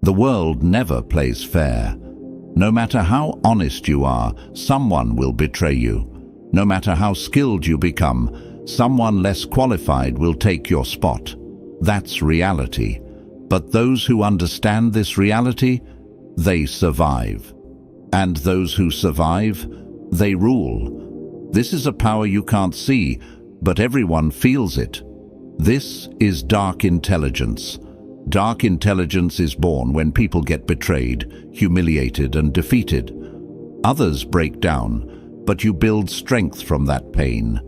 The world never plays fair. No matter how honest you are, someone will betray you. No matter how skilled you become, someone less qualified will take your spot. That's reality. But those who understand this reality, they survive. And those who survive, they rule. This is a power you can't see, but everyone feels it. This is dark intelligence. Dark intelligence is born when people get betrayed, humiliated, and defeated. Others break down, but you build strength from that pain.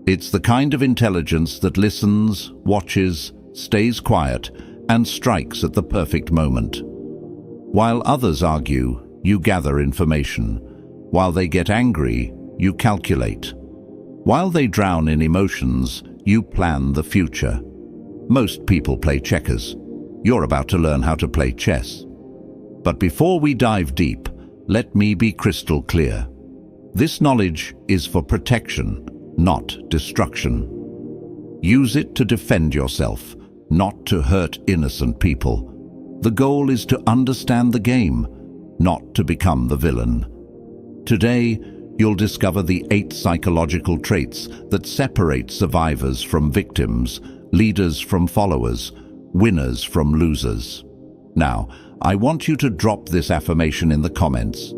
It's the kind of intelligence that listens, watches, stays quiet, and strikes at the perfect moment. While others argue, you gather information. While they get angry, you calculate. While they drown in emotions, you plan the future. Most people play checkers. You're about to learn how to play chess. But before we dive deep, let me be crystal clear. This knowledge is for protection, not destruction. Use it to defend yourself, not to hurt innocent people. The goal is to understand the game, not to become the villain. Today, you'll discover the 8 psychological traits that separate survivors from victims, leaders from followers, winners from losers. Now, I want you to drop this affirmation in the comments.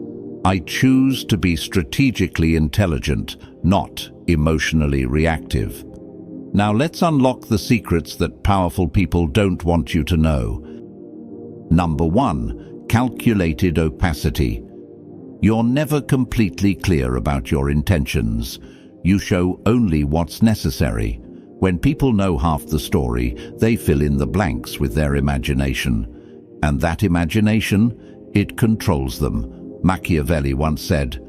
I choose to be strategically intelligent, not emotionally reactive. Now let's unlock the secrets that powerful people don't want you to know. Number 1, calculated opacity. You're never completely clear about your intentions. You show only what's necessary. When people know half the story, they fill in the blanks with their imagination. And that imagination, it controls them. Machiavelli once said,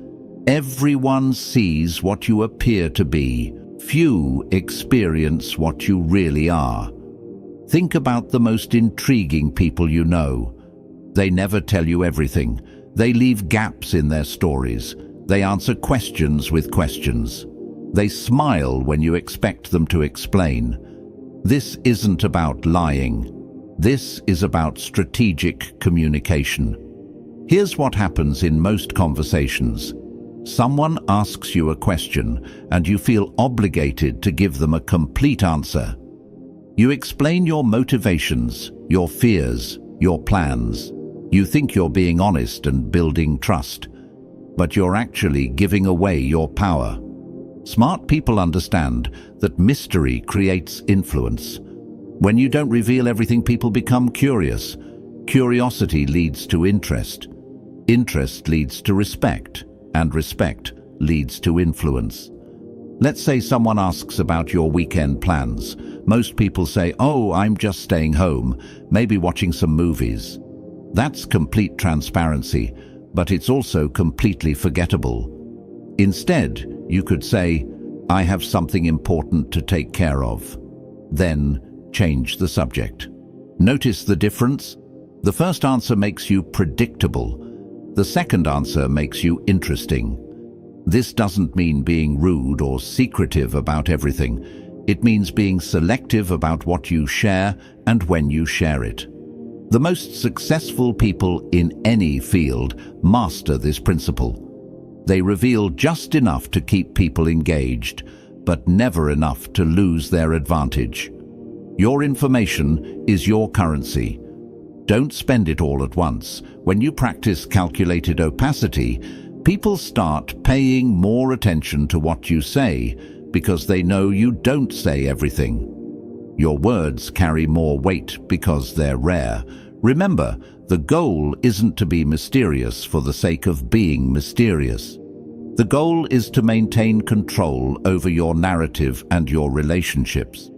"Everyone sees what you appear to be. Few experience what you really are." Think about the most intriguing people you know. They never tell you everything. They leave gaps in their stories. They answer questions with questions. They smile when you expect them to explain. This isn't about lying. This is about strategic communication. Here's what happens in most conversations. Someone asks you a question, and you feel obligated to give them a complete answer. You explain your motivations, your fears, your plans. You think you're being honest and building trust, but you're actually giving away your power. Smart people understand that mystery creates influence. When you don't reveal everything, people become curious. Curiosity leads to interest. Interest leads to respect, and respect leads to influence. Let's say someone asks about your weekend plans. Most people say, "Oh, I'm just staying home, maybe watching some movies." That's complete transparency, but it's also completely forgettable. Instead, you could say, "I have something important to take care of." Then change the subject. Notice the difference? The first answer makes you predictable. The second answer makes you interesting. This doesn't mean being rude or secretive about everything. It means being selective about what you share and when you share it. The most successful people in any field master this principle. They reveal just enough to keep people engaged, but never enough to lose their advantage. Your information is your currency. Don't spend it all at once. When you practice calculated opacity, people start paying more attention to what you say because they know you don't say everything. Your words carry more weight because they're rare. Remember, the goal isn't to be mysterious for the sake of being mysterious. The goal is to maintain control over your narrative and your relationships.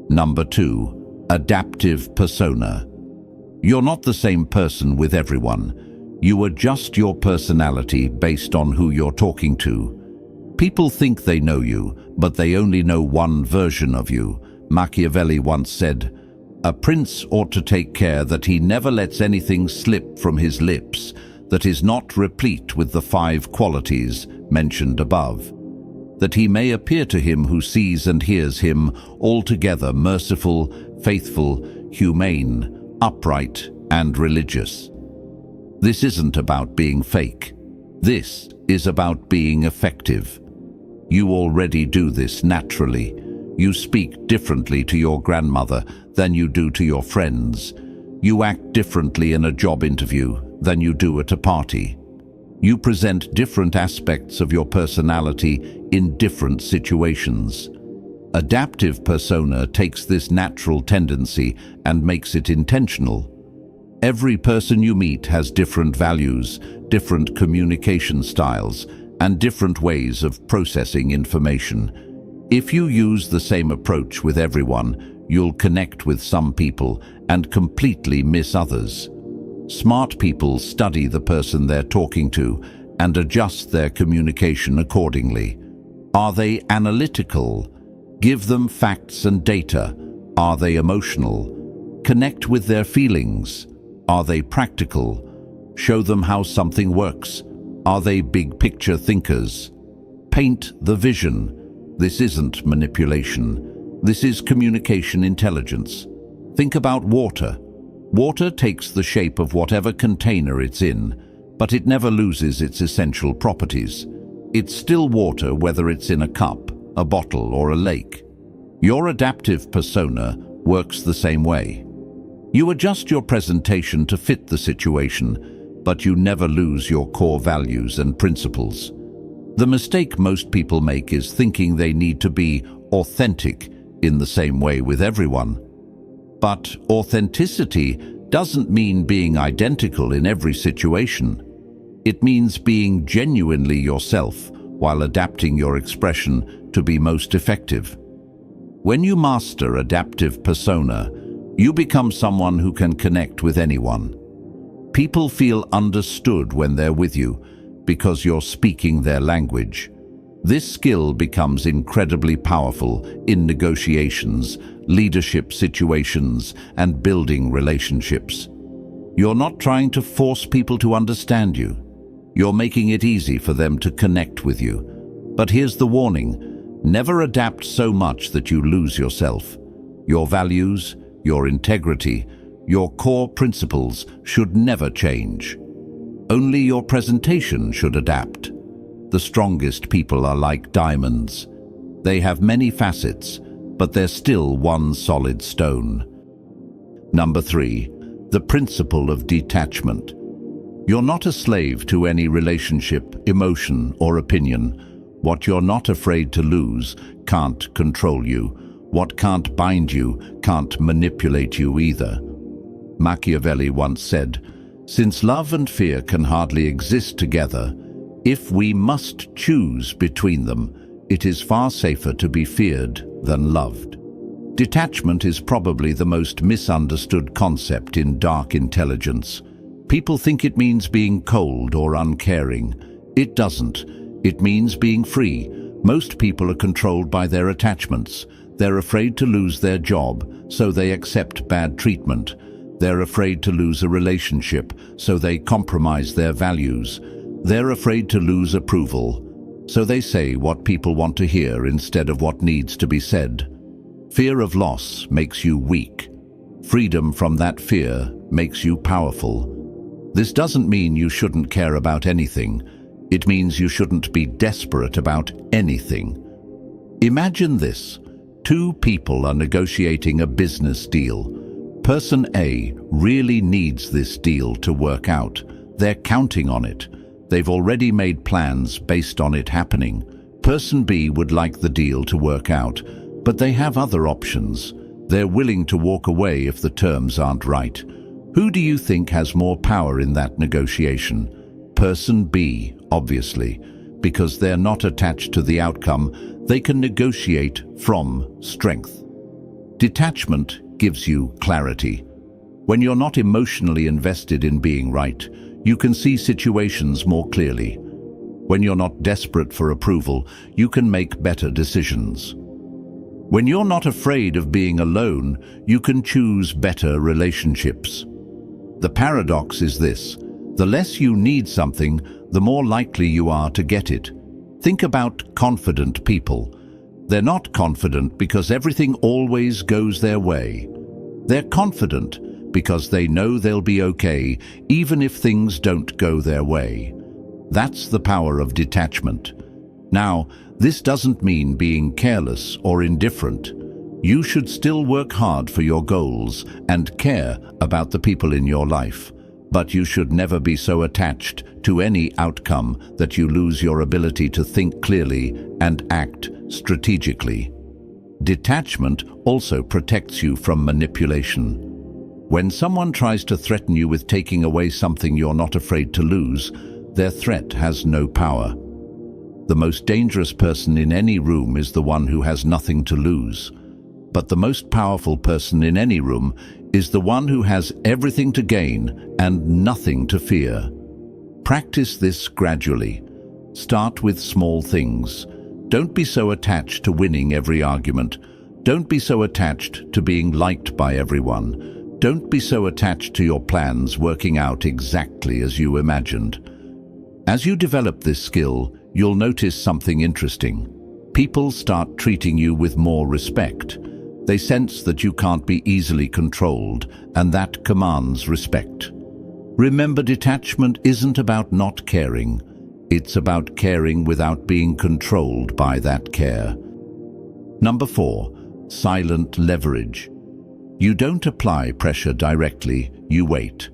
Number 2, adaptive persona. You're not the same person with everyone. You adjust your personality based on who you're talking to. People think they know you, but they only know one version of you. Machiavelli once said, "A prince ought to take care that he never lets anything slip from his lips that is not replete with the 5 qualities mentioned above, that he may appear to him who sees and hears him altogether merciful, faithful, humane, upright, and religious. This isn't about being fake. This is about being effective. You already do this naturally. You speak differently to your grandmother than you do to your friends. You act differently in a job interview than you do at a party. You present different aspects of your personality in different situations. Adaptive persona takes this natural tendency and makes it intentional. Every person you meet has different values, different communication styles, and different ways of processing information. If you use the same approach with everyone, you'll connect with some people and completely miss others. Smart people study the person they're talking to and adjust their communication accordingly. Are they analytical? Give them facts and data. Are they emotional? Connect with their feelings. Are they practical? Show them how something works. Are they big picture thinkers? Paint the vision. This isn't manipulation. This is communication intelligence. Think about water. Water takes the shape of whatever container it's in, but it never loses its essential properties. It's still water whether it's in a cup, a bottle, or a lake. Your adaptive persona works the same way. You adjust your presentation to fit the situation, but you never lose your core values and principles. The mistake most people make is thinking they need to be authentic in the same way with everyone. But authenticity doesn't mean being identical in every situation. It means being genuinely yourself while adapting your expression to be most effective. When you master adaptive persona, you become someone who can connect with anyone. People feel understood when they're with you because you're speaking their language. This skill becomes incredibly powerful in negotiations, leadership situations, and building relationships. You're not trying to force people to understand you. You're making it easy for them to connect with you. But here's the warning: never adapt so much that you lose yourself. Your values, your integrity, your core principles should never change. Only your presentation should adapt. The strongest people are like diamonds. They have many facets, but they're still one solid stone. Number 3, the principle of detachment. You're not a slave to any relationship, emotion, or opinion. What you're not afraid to lose can't control you. What can't bind you can't manipulate you either. Machiavelli once said, "Since love and fear can hardly exist together, if we must choose between them, it is far safer to be feared than loved." Detachment is probably the most misunderstood concept in dark intelligence. People think it means being cold or uncaring. It doesn't. It means being free. Most people are controlled by their attachments. They're afraid to lose their job, so they accept bad treatment. They're afraid to lose a relationship, so they compromise their values. They're afraid to lose approval, so they say what people want to hear instead of what needs to be said. Fear of loss makes you weak. Freedom from that fear makes you powerful. This doesn't mean you shouldn't care about anything. It means you shouldn't be desperate about anything. Imagine this. 2 people are negotiating a business deal. Person A really needs this deal to work out. They're counting on it. They've already made plans based on it happening. Person B would like the deal to work out, but they have other options. They're willing to walk away if the terms aren't right. Who do you think has more power in that negotiation? Person B, obviously. Because they're not attached to the outcome, they can negotiate from strength. Detachment gives you clarity. When you're not emotionally invested in being right, you can see situations more clearly. When you're not desperate for approval, you can make better decisions. When you're not afraid of being alone, you can choose better relationships. The paradox is this: the less you need something, the more likely you are to get it. Think about confident people. They're not confident because everything always goes their way. They're confident because they know they'll be okay even if things don't go their way. That's the power of detachment. Now, this doesn't mean being careless or indifferent. You should still work hard for your goals and care about the people in your life, but you should never be so attached to any outcome that you lose your ability to think clearly and act strategically. Detachment also protects you from manipulation. When someone tries to threaten you with taking away something you're not afraid to lose, their threat has no power. The most dangerous person in any room is the one who has nothing to lose. But the most powerful person in any room is the one who has everything to gain and nothing to fear. Practice this gradually. Start with small things. Don't be so attached to winning every argument. Don't be so attached to being liked by everyone. Don't be so attached to your plans working out exactly as you imagined. As you develop this skill, you'll notice something interesting. People start treating you with more respect. They sense that you can't be easily controlled, and that commands respect. Remember, detachment isn't about not caring. It's about caring without being controlled by that care. Number 4, silent leverage. You don't apply pressure directly, you wait.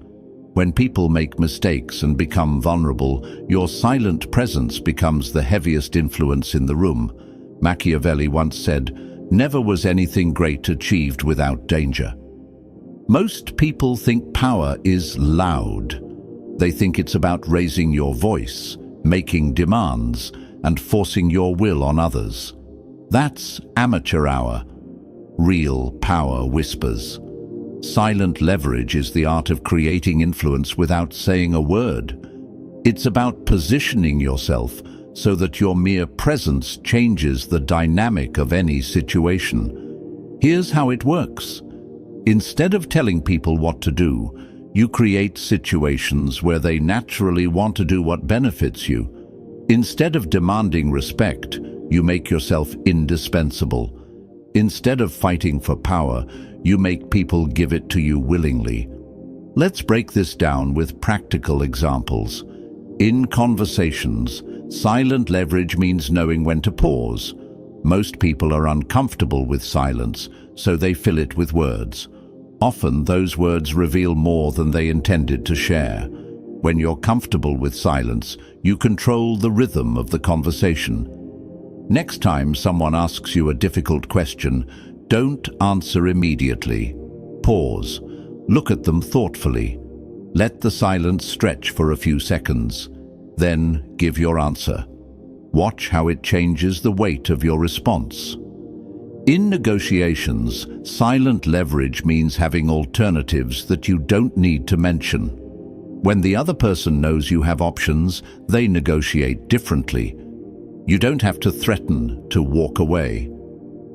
When people make mistakes and become vulnerable, your silent presence becomes the heaviest influence in the room. Machiavelli once said, "Never was anything great achieved without danger." Most people think power is loud. They think it's about raising your voice, making demands, and forcing your will on others. That's amateur hour. Real power whispers. Silent leverage is the art of creating influence without saying a word. It's about positioning yourself so that your mere presence changes the dynamic of any situation. Here's how it works. Instead of telling people what to do, you create situations where they naturally want to do what benefits you. Instead of demanding respect, you make yourself indispensable. Instead of fighting for power, you make people give it to you willingly. Let's break this down with practical examples. In conversations, silent leverage means knowing when to pause. Most people are uncomfortable with silence, so they fill it with words. Often those words reveal more than they intended to share. When you're comfortable with silence, you control the rhythm of the conversation. Next time someone asks you a difficult question, don't answer immediately. Pause. Look at them thoughtfully. Let the silence stretch for a few seconds. Then give your answer. Watch how it changes the weight of your response. In negotiations, silent leverage means having alternatives that you don't need to mention. When the other person knows you have options, they negotiate differently. You don't have to threaten to walk away.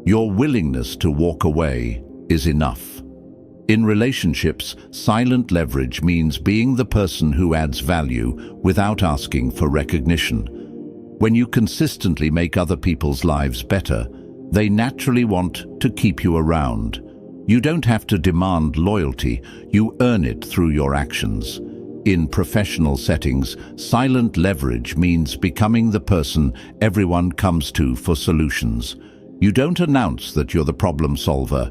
Your willingness to walk away is enough. In relationships, silent leverage means being the person who adds value without asking for recognition. When you consistently make other people's lives better, they naturally want to keep you around. You don't have to demand loyalty, you earn it through your actions. In professional settings, silent leverage means becoming the person everyone comes to for solutions. You don't announce that you're the problem solver.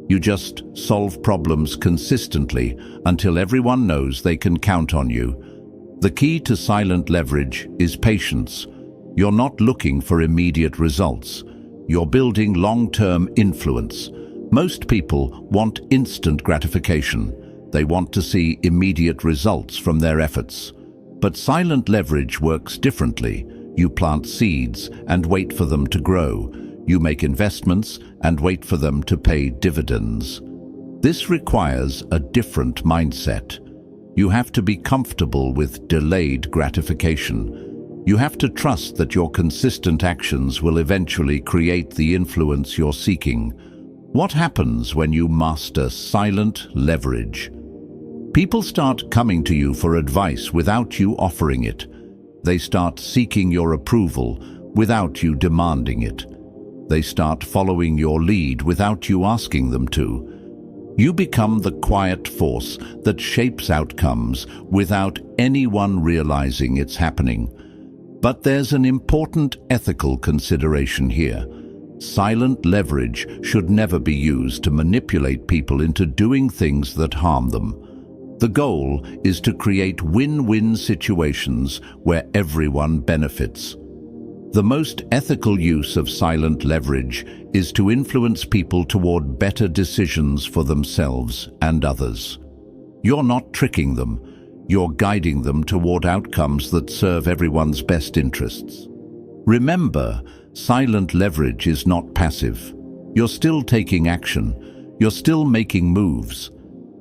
You just solve problems consistently until everyone knows they can count on you. The key to silent leverage is patience. You're not looking for immediate results. You're building long-term influence. Most people want instant gratification. They want to see immediate results from their efforts. But silent leverage works differently. You plant seeds and wait for them to grow. You make investments and wait for them to pay dividends. This requires a different mindset. You have to be comfortable with delayed gratification. You have to trust that your consistent actions will eventually create the influence you're seeking. What happens when you master silent leverage? People start coming to you for advice without you offering it. They start seeking your approval without you demanding it. They start following your lead without you asking them to. You become the quiet force that shapes outcomes without anyone realizing it's happening. But there's an important ethical consideration here. Silent leverage should never be used to manipulate people into doing things that harm them. The goal is to create win-win situations where everyone benefits. The most ethical use of silent leverage is to influence people toward better decisions for themselves and others. You're not tricking them, you're guiding them toward outcomes that serve everyone's best interests. Remember, silent leverage is not passive. You're still taking action, you're still making moves.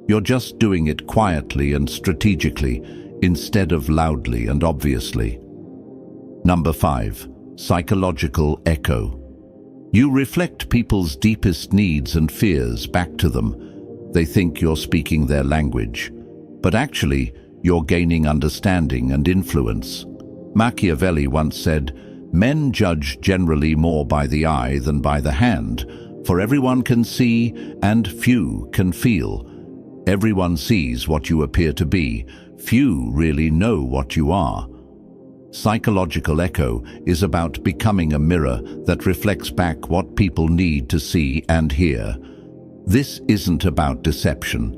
You're just doing it quietly and strategically, instead of loudly and obviously. Number 5. Psychological echo. You reflect people's deepest needs and fears back to them. They think you're speaking their language, but actually, you're gaining understanding and influence. Machiavelli once said, "Men judge generally more by the eye than by the hand, for everyone can see and few can feel." Everyone sees what you appear to be. Few really know what you are. Psychological echo is about becoming a mirror that reflects back what people need to see and hear. This isn't about deception.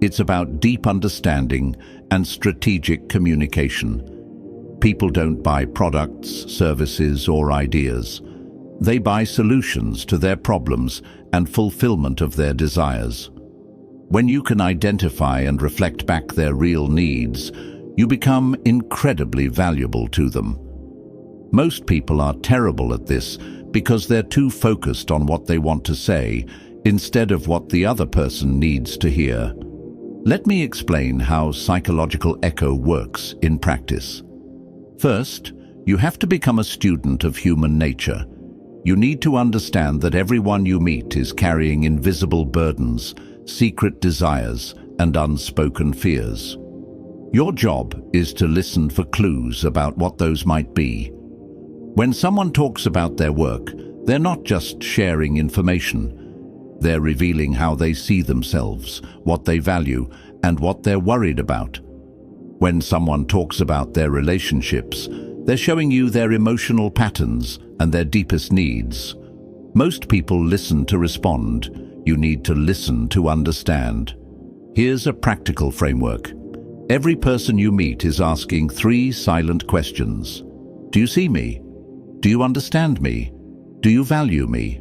It's about deep understanding and strategic communication. People don't buy products, services, or ideas. They buy solutions to their problems and fulfillment of their desires. When you can identify and reflect back their real needs, you become incredibly valuable to them. Most people are terrible at this because they're too focused on what they want to say instead of what the other person needs to hear. Let me explain how psychological echo works in practice. First, you have to become a student of human nature. You need to understand that everyone you meet is carrying invisible burdens, secret desires, and unspoken fears. Your job is to listen for clues about what those might be. When someone talks about their work, they're not just sharing information. They're revealing how they see themselves, what they value, and what they're worried about. When someone talks about their relationships, they're showing you their emotional patterns and their deepest needs. Most people listen to respond. You need to listen to understand. Here's a practical framework. Every person you meet is asking 3 silent questions. Do you see me? Do you understand me? Do you value me?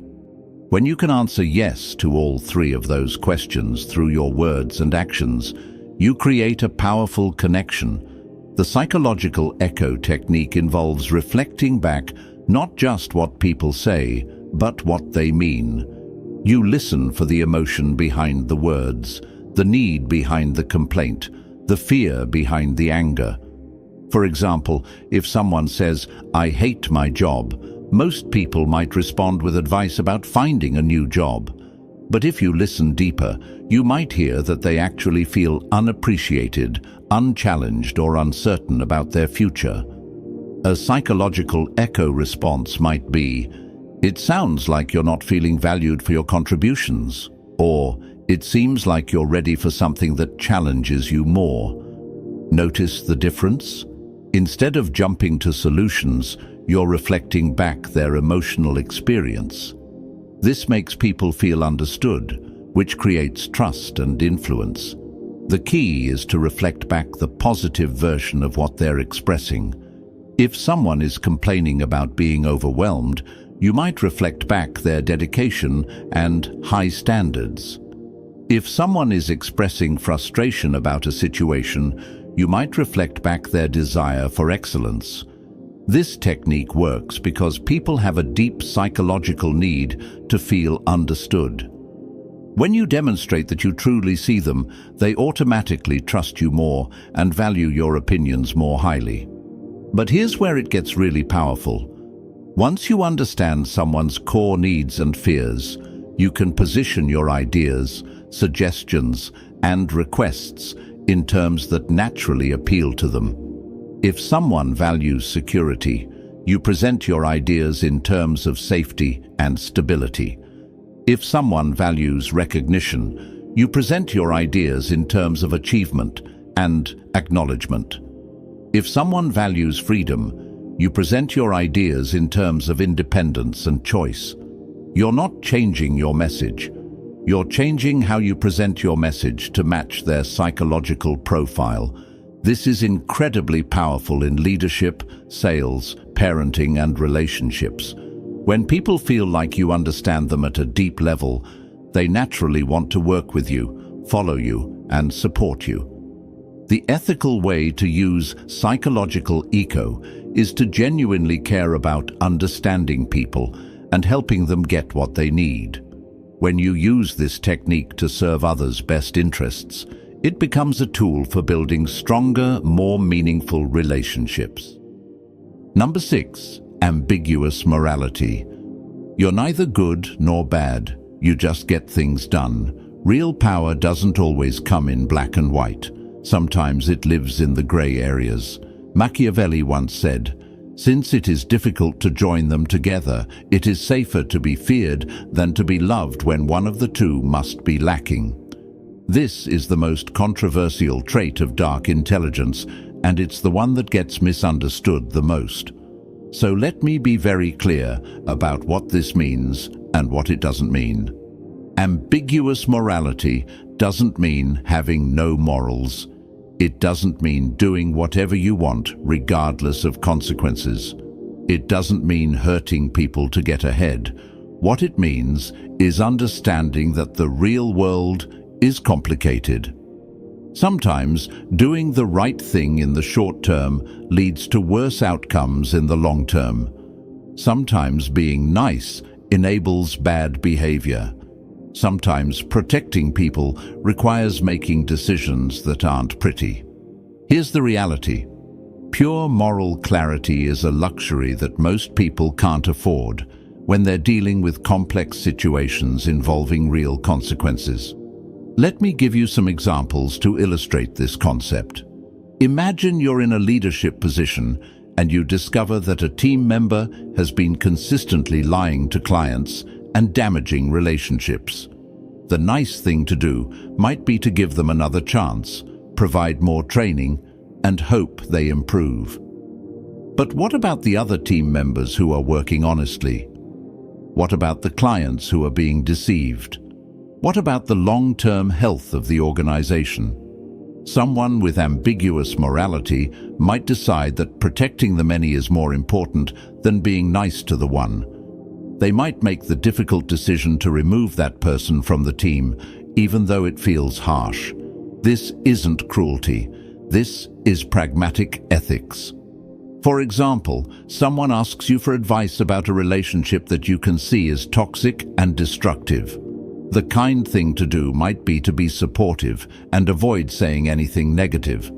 When you can answer yes to all 3 of those questions through your words and actions, you create a powerful connection. The psychological echo technique involves reflecting back not just what people say, but what they mean. You listen for the emotion behind the words, the need behind the complaint, the fear behind the anger. For example, if someone says, "I hate my job," most people might respond with advice about finding a new job. But if you listen deeper, you might hear that they actually feel unappreciated, unchallenged, or uncertain about their future. A psychological echo response might be, "It sounds like you're not feeling valued for your contributions," or "It seems like you're ready for something that challenges you more." Notice the difference? Instead of jumping to solutions, you're reflecting back their emotional experience. This makes people feel understood, which creates trust and influence. The key is to reflect back the positive version of what they're expressing. If someone is complaining about being overwhelmed, you might reflect back their dedication and high standards. If someone is expressing frustration about a situation, you might reflect back their desire for excellence. This technique works because people have a deep psychological need to feel understood. When you demonstrate that you truly see them, they automatically trust you more and value your opinions more highly. But here's where it gets really powerful. Once you understand someone's core needs and fears, you can position your ideas, suggestions, and requests in terms that naturally appeal to them. If someone values security, you present your ideas in terms of safety and stability. If someone values recognition, You present your ideas in terms of achievement and acknowledgement. If someone values freedom, you present your ideas in terms of independence and choice. You're not changing your message. You're changing how you present your message to match their psychological profile. This is incredibly powerful in leadership, sales, parenting, and relationships. When people feel like you understand them at a deep level, they naturally want to work with you, follow you, and support you. The ethical way to use psychological eco is to genuinely care about understanding people and helping them get what they need. When you use this technique to serve others' best interests, it becomes a tool for building stronger, more meaningful relationships. Number 6. Ambiguous morality. You're neither good nor bad. You just get things done. Real power doesn't always come in black and white. Sometimes it lives in the gray areas. Machiavelli once said, "Since it is difficult to join them together, it is safer to be feared than to be loved when one of the two must be lacking." This is the most controversial trait of dark intelligence, and it's the one that gets misunderstood the most. So let me be very clear about what this means and what it doesn't mean. Ambiguous morality doesn't mean having no morals. It doesn't mean doing whatever you want, regardless of consequences. It doesn't mean hurting people to get ahead. What it means is understanding that the real world is complicated. Sometimes doing the right thing in the short term leads to worse outcomes in the long term. Sometimes being nice enables bad behavior. Sometimes protecting people requires making decisions that aren't pretty. Here's the reality. Pure moral clarity is a luxury that most people can't afford when they're dealing with complex situations involving real consequences. Let me give you some examples to illustrate this concept. Imagine you're in a leadership position and you discover that a team member has been consistently lying to clients and damaging relationships. The nice thing to do might be to give them another chance, provide more training, and hope they improve. But what about the other team members who are working honestly? What about the clients who are being deceived? What about the long-term health of the organization? Someone with ambiguous morality might decide that protecting the many is more important than being nice to the one. They might make the difficult decision to remove that person from the team, even though it feels harsh. This isn't cruelty. This is pragmatic ethics. For example, someone asks you for advice about a relationship that you can see is toxic and destructive. The kind thing to do might be to be supportive and avoid saying anything negative.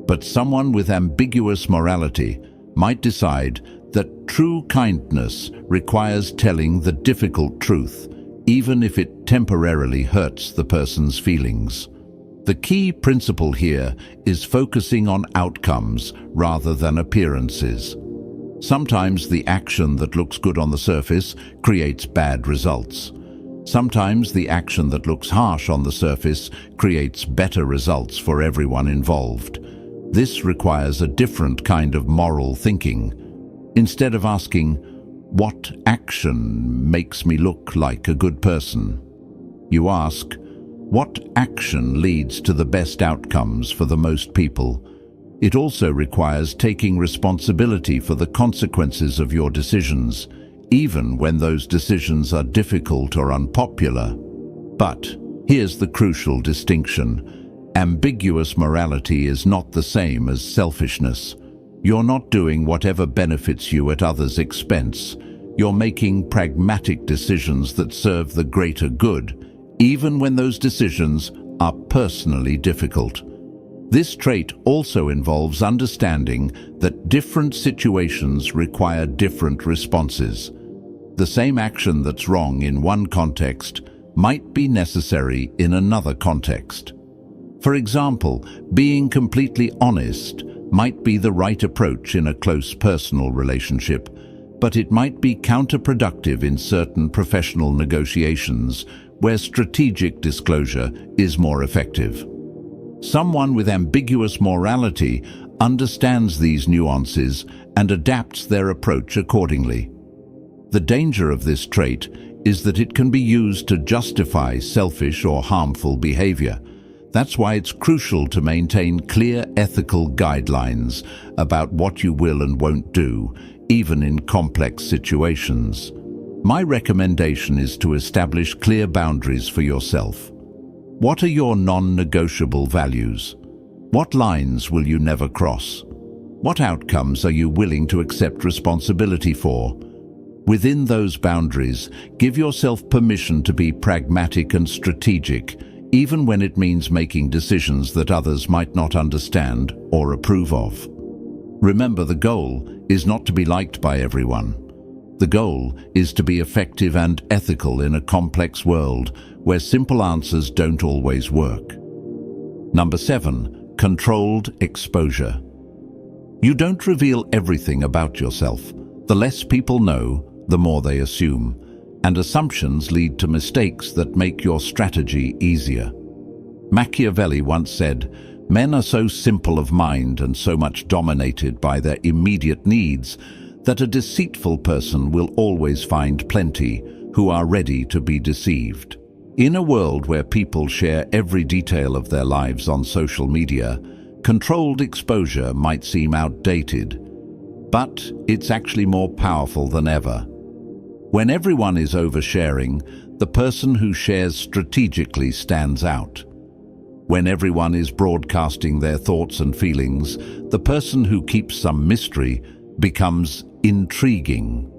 But someone with ambiguous morality might decide that true kindness requires telling the difficult truth, even if it temporarily hurts the person's feelings. The key principle here is focusing on outcomes rather than appearances. Sometimes the action that looks good on the surface creates bad results. Sometimes the action that looks harsh on the surface creates better results for everyone involved. This requires a different kind of moral thinking. Instead of asking, "What action makes me look like a good person?" you ask, "What action leads to the best outcomes for the most people?" It also requires taking responsibility for the consequences of your decisions, even when those decisions are difficult or unpopular. But here's the crucial distinction. Ambiguous morality is not the same as selfishness. You're not doing whatever benefits you at others' expense. You're making pragmatic decisions that serve the greater good, even when those decisions are personally difficult. This trait also involves understanding that different situations require different responses. The same action that's wrong in one context might be necessary in another context. For example, being completely honest might be the right approach in a close personal relationship, but it might be counterproductive in certain professional negotiations where strategic disclosure is more effective. Someone with ambiguous morality understands these nuances and adapts their approach accordingly. The danger of this trait is that it can be used to justify selfish or harmful behavior. That's why it's crucial to maintain clear ethical guidelines about what you will and won't do, even in complex situations. My recommendation is to establish clear boundaries for yourself. What are your non-negotiable values? What lines will you never cross? What outcomes are you willing to accept responsibility for? Within those boundaries, give yourself permission to be pragmatic and strategic, even when it means making decisions that others might not understand or approve of. Remember, the goal is not to be liked by everyone. The goal is to be effective and ethical in a complex world where simple answers don't always work. Number 7, controlled exposure. You don't reveal everything about yourself. The less people know, the more they assume, and assumptions lead to mistakes that make your strategy easier. Machiavelli once said, "Men are so simple of mind and so much dominated by their immediate needs that a deceitful person will always find plenty who are ready to be deceived." In a world where people share every detail of their lives on social media, controlled exposure might seem outdated, but it's actually more powerful than ever. When everyone is oversharing, the person who shares strategically stands out. When everyone is broadcasting their thoughts and feelings, the person who keeps some mystery becomes intriguing.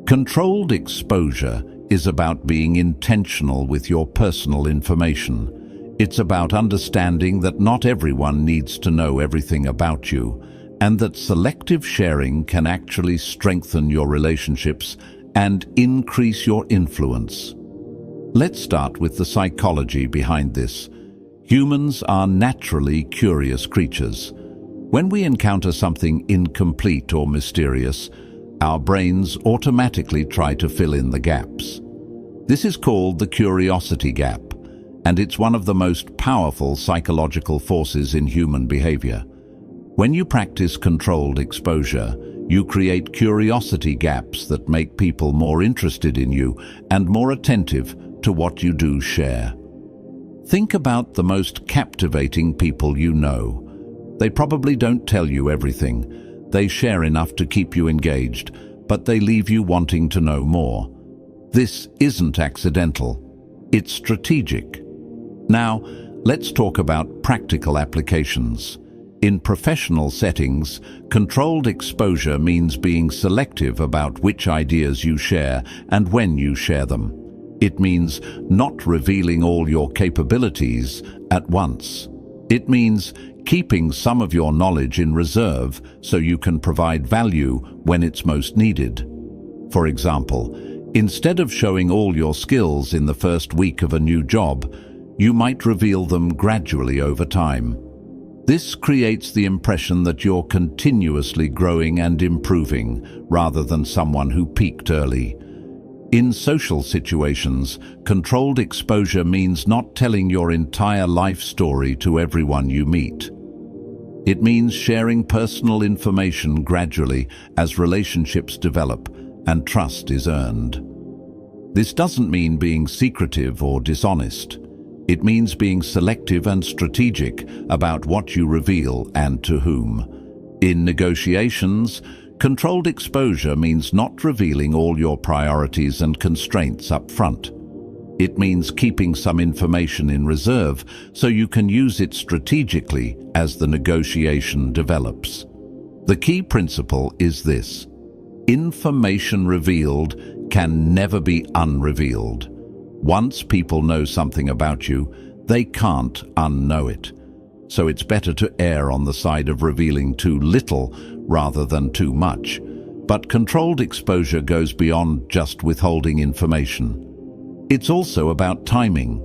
Controlled exposure is about being intentional with your personal information. It's about understanding that not everyone needs to know everything about you, and that selective sharing can actually strengthen your relationships and increase your influence. Let's start with the psychology behind this. Humans are naturally curious creatures. When we encounter something incomplete or mysterious, our brains automatically try to fill in the gaps. This is called the curiosity gap, and it's one of the most powerful psychological forces in human behavior. When you practice controlled exposure, you create curiosity gaps that make people more interested in you and more attentive to what you do share. Think about the most captivating people you know. They probably don't tell you everything. They share enough to keep you engaged, but they leave you wanting to know more. This isn't accidental. It's strategic. Now, let's talk about practical applications. In professional settings, controlled exposure means being selective about which ideas you share and when you share them. It means not revealing all your capabilities at once. It means keeping some of your knowledge in reserve so you can provide value when it's most needed. For example, instead of showing all your skills in the first week of a new job, you might reveal them gradually over time. This creates the impression that you're continuously growing and improving, rather than someone who peaked early. In social situations, controlled exposure means not telling your entire life story to everyone you meet. It means sharing personal information gradually as relationships develop and trust is earned. This doesn't mean being secretive or dishonest. It means being selective and strategic about what you reveal and to whom. In negotiations, controlled exposure means not revealing all your priorities and constraints up front. It means keeping some information in reserve so you can use it strategically as the negotiation develops. The key principle is this: information revealed can never be unrevealed. Once people know something about you, they can't unknow it. So it's better to err on the side of revealing too little rather than too much. But controlled exposure goes beyond just withholding information. It's also about timing.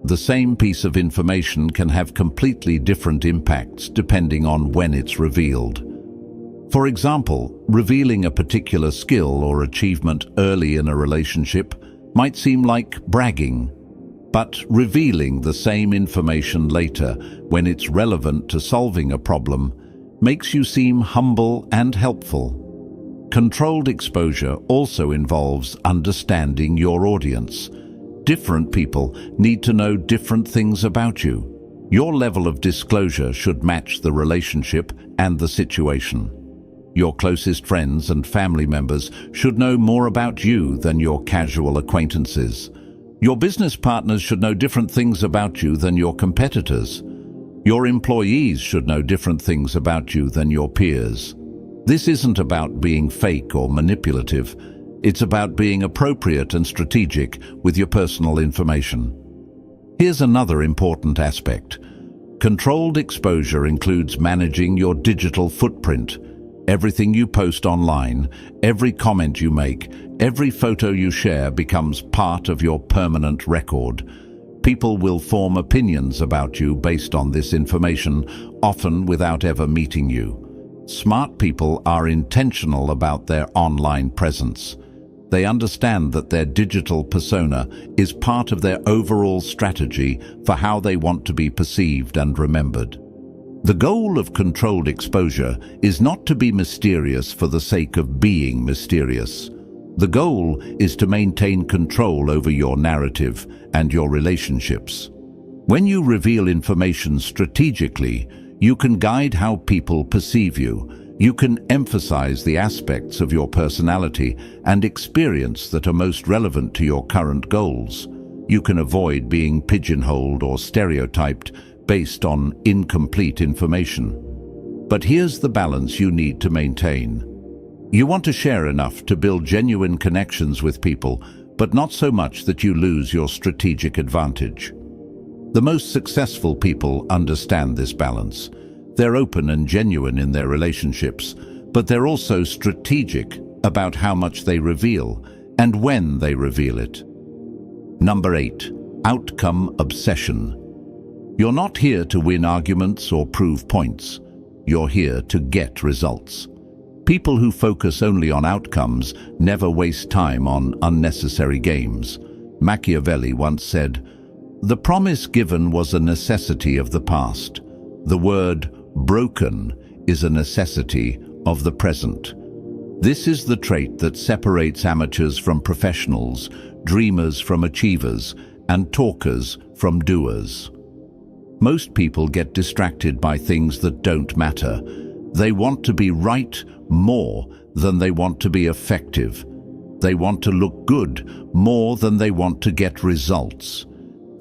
The same piece of information can have completely different impacts depending on when it's revealed. For example, revealing a particular skill or achievement early in a relationship might seem like bragging, but revealing the same information later when it's relevant to solving a problem makes you seem humble and helpful. Controlled exposure also involves understanding your audience. Different people need to know different things about you. Your level of disclosure should match the relationship and the situation. Your closest friends and family members should know more about you than your casual acquaintances. Your business partners should know different things about you than your competitors. Your employees should know different things about you than your peers. This isn't about being fake or manipulative. It's about being appropriate and strategic with your personal information. Here's another important aspect. Controlled exposure includes managing your digital footprint. Everything you post online, every comment you make, every photo you share becomes part of your permanent record. People will form opinions about you based on this information, often without ever meeting you. Smart people are intentional about their online presence. They understand that their digital persona is part of their overall strategy for how they want to be perceived and remembered. The goal of controlled exposure is not to be mysterious for the sake of being mysterious. The goal is to maintain control over your narrative and your relationships. When you reveal information strategically, you can guide how people perceive you. You can emphasize the aspects of your personality and experience that are most relevant to your current goals. You can avoid being pigeonholed or stereotyped based on incomplete information. But here's the balance you need to maintain. You want to share enough to build genuine connections with people, but not so much that you lose your strategic advantage. The most successful people understand this balance. They're open and genuine in their relationships, but they're also strategic about how much they reveal and when they reveal it. Number 8, outcome obsession. You're not here to win arguments or prove points. You're here to get results. People who focus only on outcomes never waste time on unnecessary games. Machiavelli once said, "The promise given was a necessity of the past. The word broken is a necessity of the present." This is the trait that separates amateurs from professionals, dreamers from achievers, and talkers from doers. Most people get distracted by things that don't matter. They want to be right more than they want to be effective. They want to look good more than they want to get results.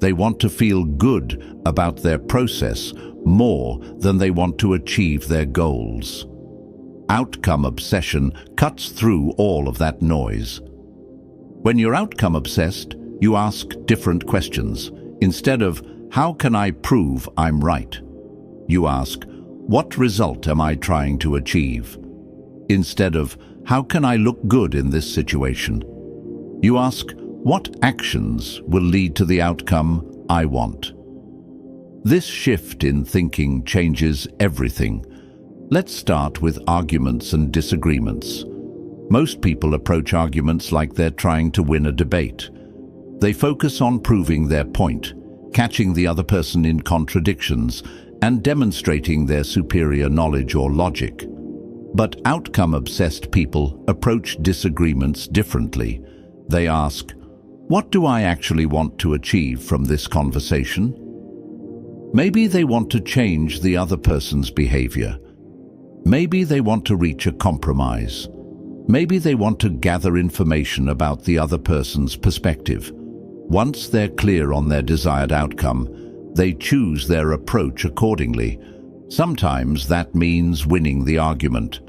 They want to feel good about their process more than they want to achieve their goals. Outcome obsession cuts through all of that noise. When you're outcome obsessed, you ask different questions. Instead of, "How can I prove I'm right?" you ask, "What result am I trying to achieve?" Instead of, "How can I look good in this situation?" you ask, "What actions will lead to the outcome I want?" This shift in thinking changes everything. Let's start with arguments and disagreements. Most people approach arguments like they're trying to win a debate. They focus on proving their point, catching the other person in contradictions, and demonstrating their superior knowledge or logic. But outcome-obsessed people approach disagreements differently. They ask, "What do I actually want to achieve from this conversation?" Maybe they want to change the other person's behavior. Maybe they want to reach a compromise. Maybe they want to gather information about the other person's perspective. Once they're clear on their desired outcome, they choose their approach accordingly. Sometimes that means winning the argument,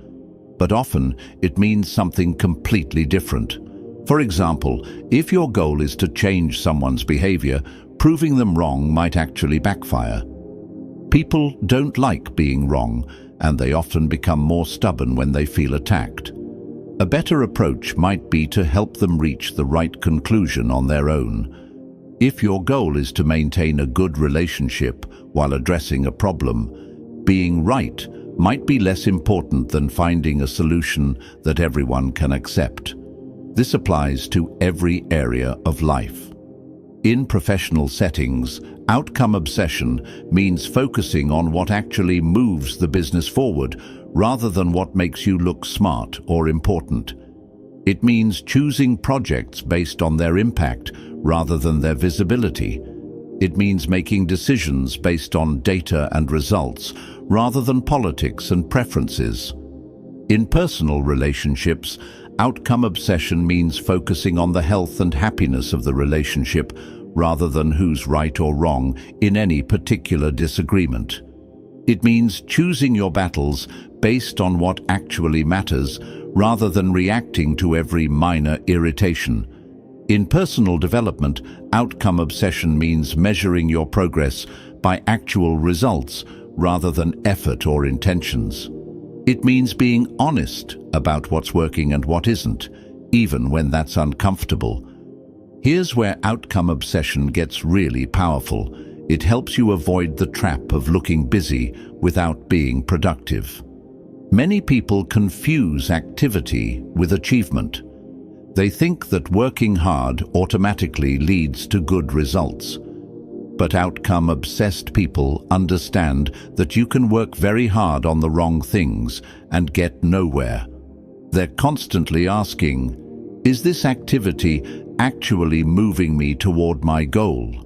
but often it means something completely different. For example, if your goal is to change someone's behavior, proving them wrong might actually backfire. People don't like being wrong, and they often become more stubborn when they feel attacked. A better approach might be to help them reach the right conclusion on their own. If your goal is to maintain a good relationship while addressing a problem, being right might be less important than finding a solution that everyone can accept. This applies to every area of life. In professional settings, outcome obsession means focusing on what actually moves the business forward rather than what makes you look smart or important. It means choosing projects based on their impact rather than their visibility. It means making decisions based on data and results rather than politics and preferences. In personal relationships, outcome obsession means focusing on the health and happiness of the relationship rather than who's right or wrong in any particular disagreement. It means choosing your battles based on what actually matters rather than reacting to every minor irritation. In personal development, outcome obsession means measuring your progress by actual results rather than effort or intentions. It means being honest about what's working and what isn't, even when that's uncomfortable. Here's where outcome obsession gets really powerful. It helps you avoid the trap of looking busy without being productive. Many people confuse activity with achievement. They think that working hard automatically leads to good results. But outcome-obsessed people understand that you can work very hard on the wrong things and get nowhere. They're constantly asking, is this activity actually moving me toward my goal?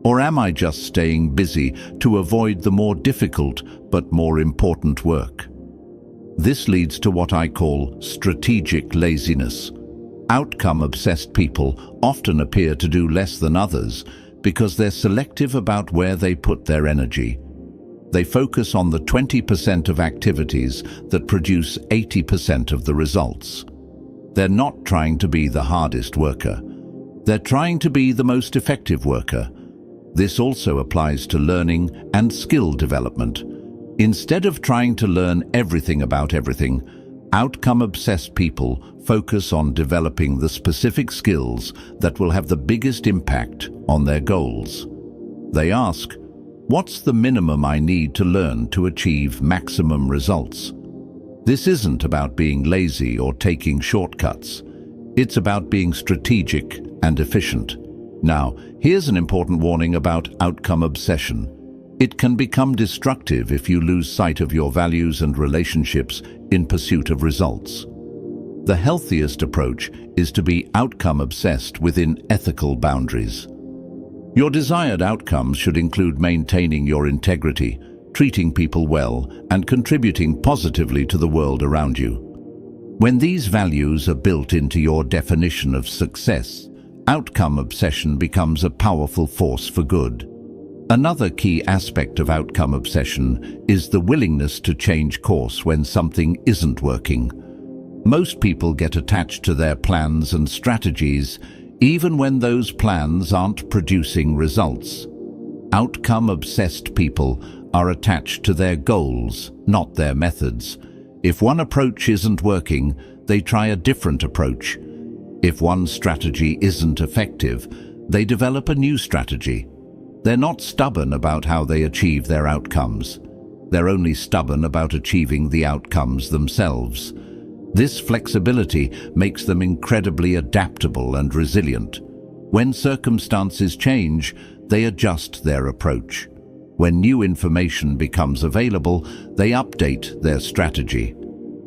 Or am I just staying busy to avoid the more difficult but more important work? This leads to what I call strategic laziness. Outcome-obsessed people often appear to do less than others because they're selective about where they put their energy. They focus on the 20% of activities that produce 80% of the results. They're not trying to be the hardest worker. They're trying to be the most effective worker. This also applies to learning and skill development. Instead of trying to learn everything about everything, outcome-obsessed people focus on developing the specific skills that will have the biggest impact on their goals. They ask, what's the minimum I need to learn to achieve maximum results? This isn't about being lazy or taking shortcuts. It's about being strategic and efficient. Now, here's an important warning about outcome obsession. It can become destructive if you lose sight of your values and relationships in pursuit of results. The healthiest approach is to be outcome-obsessed within ethical boundaries. Your desired outcomes should include maintaining your integrity, treating people well, and contributing positively to the world around you. When these values are built into your definition of success, outcome obsession becomes a powerful force for good. Another key aspect of outcome obsession is the willingness to change course when something isn't working. Most people get attached to their plans and strategies, even when those plans aren't producing results. Outcome-obsessed people are attached to their goals, not their methods. If one approach isn't working, they try a different approach. If one strategy isn't effective, they develop a new strategy. They're not stubborn about how they achieve their outcomes. They're only stubborn about achieving the outcomes themselves. This flexibility makes them incredibly adaptable and resilient. When circumstances change, they adjust their approach. When new information becomes available, they update their strategy.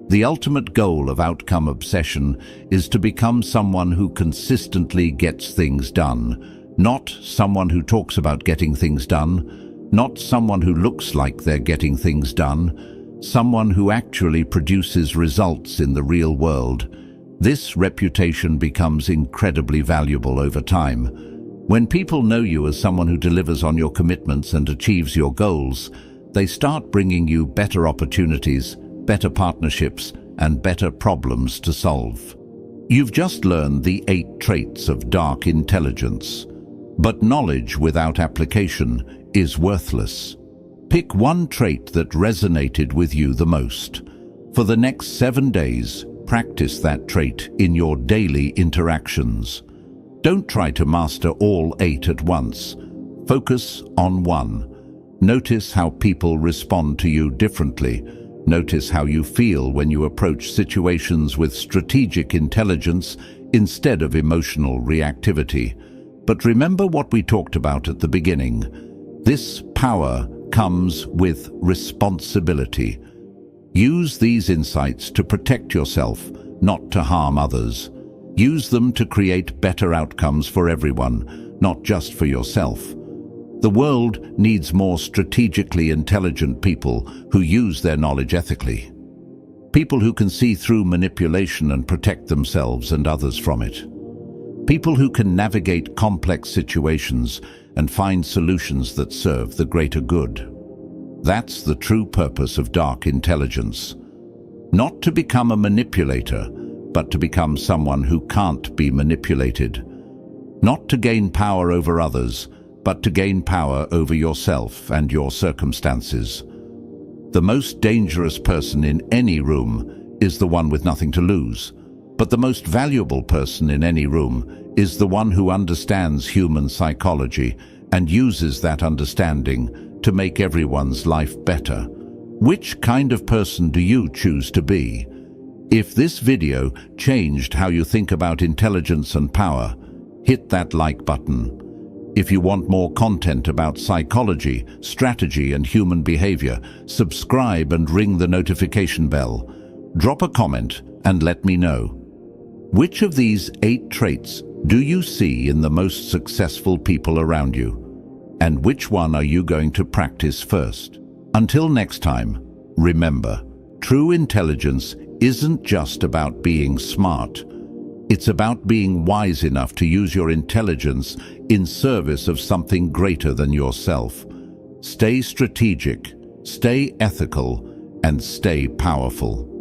The ultimate goal of outcome obsession is to become someone who consistently gets things done, not someone who talks about getting things done, not someone who looks like they're getting things done, someone who actually produces results in the real world. This reputation becomes incredibly valuable over time. When people know you as someone who delivers on your commitments and achieves your goals, they start bringing you better opportunities, better partnerships, and better problems to solve. You've just learned the 8 traits of dark intelligence. But knowledge without application is worthless. Pick one trait that resonated with you the most. For the next 7 days, practice that trait in your daily interactions. Don't try to master all 8 at once. Focus on one. Notice how people respond to you differently. Notice how you feel when you approach situations with strategic intelligence instead of emotional reactivity. But remember what we talked about at the beginning. This power comes with responsibility. Use these insights to protect yourself, not to harm others. Use them to create better outcomes for everyone, not just for yourself. The world needs more strategically intelligent people who use their knowledge ethically. People who can see through manipulation and protect themselves and others from it. People who can navigate complex situations and find solutions that serve the greater good. That's the true purpose of dark intelligence. Not to become a manipulator, but to become someone who can't be manipulated. Not to gain power over others, but to gain power over yourself and your circumstances. The most dangerous person in any room is the one with nothing to lose. But the most valuable person in any room is the one who understands human psychology and uses that understanding to make everyone's life better. Which kind of person do you choose to be? If this video changed how you think about intelligence and power, hit that like button. If you want more content about psychology, strategy, and human behavior, subscribe and ring the notification bell. Drop a comment and let me know. Which of these 8 traits do you see in the most successful people around you? And which one are you going to practice first? Until next time, remember, true intelligence isn't just about being smart. It's about being wise enough to use your intelligence in service of something greater than yourself. Stay strategic, stay ethical, and stay powerful.